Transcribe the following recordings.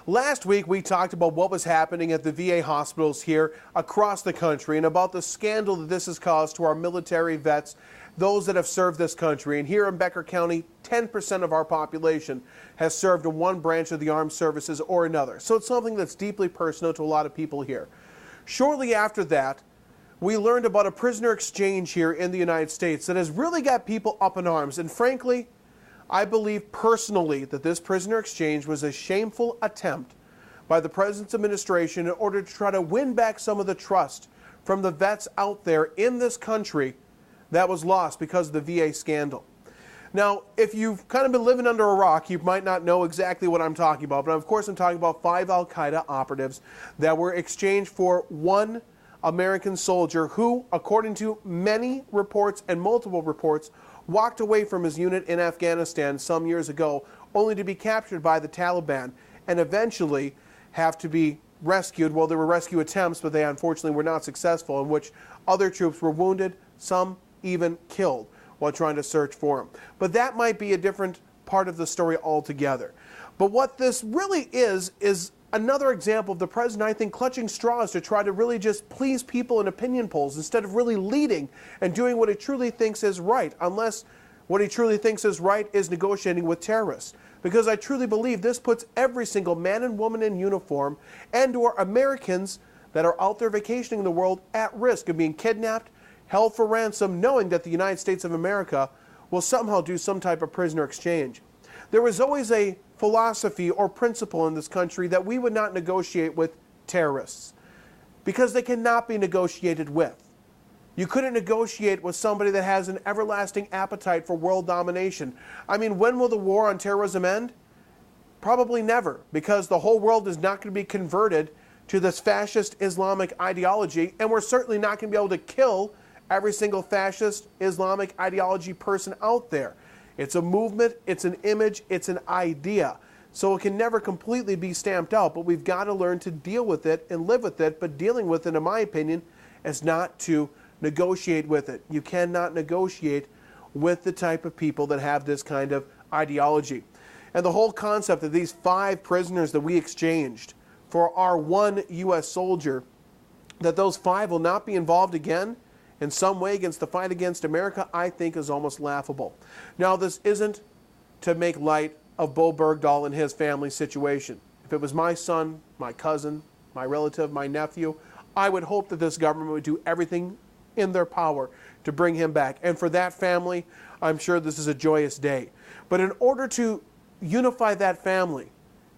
Last week, we talked about what was happening at the VA hospitals here across the country and about the scandal that this has caused to our military vets, those that have served this country. And here in Becker County, 10% of our population has served in one branch of the armed services or another. So it's something that's deeply personal to a lot of people here. Shortly after that, we learned about a prisoner exchange here in the United States that has really got people up in arms. And frankly, I believe personally that this prisoner exchange was a shameful attempt by the President's administration in order to try to win back some of the trust from the vets out there in this country that was lost because of the VA scandal. Now, if you've kind of been living under a rock, you might not know exactly what I'm talking about, but of course I'm talking about 5 al-Qaeda operatives that were exchanged for one American soldier who, according to many reports and multiple reports, walked away from his unit in Afghanistan some years ago, only to be captured by the Taliban and eventually have to be rescued. Well, there were rescue attempts, but they unfortunately were not successful, in which other troops were wounded, some even killed while trying to search for him. But that might be a different part of the story altogether. But what this really is another example of the president, I think, clutching straws to try to really just please people in opinion polls instead of really leading and doing what he truly thinks is right, unless what he truly thinks is right is negotiating with terrorists. Because I truly believe this puts every single man and woman in uniform and or Americans that are out there vacationing in the world at risk of being kidnapped, held for ransom, knowing that the United States of America will somehow do some type of prisoner exchange. There was always a philosophy or principle in this country that we would not negotiate with terrorists because they cannot be negotiated with. You couldn't negotiate with somebody that has an everlasting appetite for world domination. I mean, when will the war on terrorism end? Probably never, because the whole world is not going to be converted to this fascist Islamic ideology, and we're certainly not going to be able to kill every single fascist Islamic ideology person out there. It's a movement, it's an image, it's an idea. So it can never completely be stamped out, but we've got to learn to deal with it and live with it. But dealing with it, in my opinion, is not to negotiate with it. You cannot negotiate with the type of people that have this kind of ideology. And the whole concept of these 5 prisoners that we exchanged for our one U.S. soldier, that those 5 will not be involved again in some way against the fight against America, I think is almost laughable. Now, this isn't to make light of Bo Bergdahl and his family situation. If it was my son, my cousin, my relative, my nephew, I would hope that this government would do everything in their power to bring him back. And for that family, I'm sure this is a joyous day. But in order to unify that family,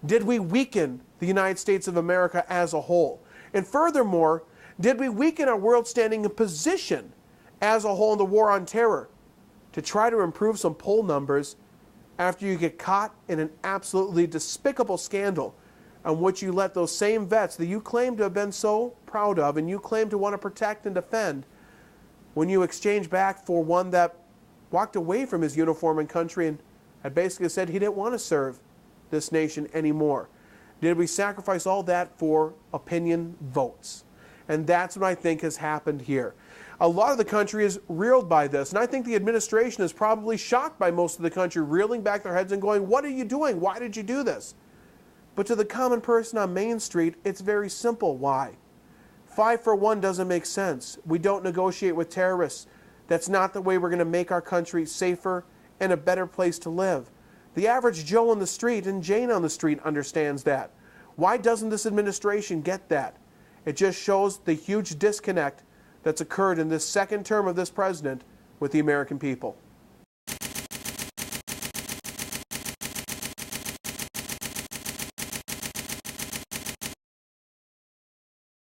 did we weaken the United States of America as a whole? And furthermore, did we weaken our world standing and position as a whole in the war on terror to try to improve some poll numbers after you get caught in an absolutely despicable scandal on which you let those same vets that you claim to have been so proud of and you claim to want to protect and defend, when you exchange back for one that walked away from his uniform and country and had basically said he didn't want to serve this nation anymore? Did we sacrifice all that for opinion votes? And that's what I think has happened here. A lot of the country is reeled by this, and I think the administration is probably shocked by most of the country, reeling back their heads and going, what are you doing? Why did you do this? But to the common person on Main Street, it's very simple. Why? 5 for 1 doesn't make sense. We don't negotiate with terrorists. That's not the way we're going to make our country safer and a better place to live. The average Joe on the street and Jane on the street understands that. Why doesn't this administration get that? It just shows the huge disconnect that's occurred in this second term of this president with the American people.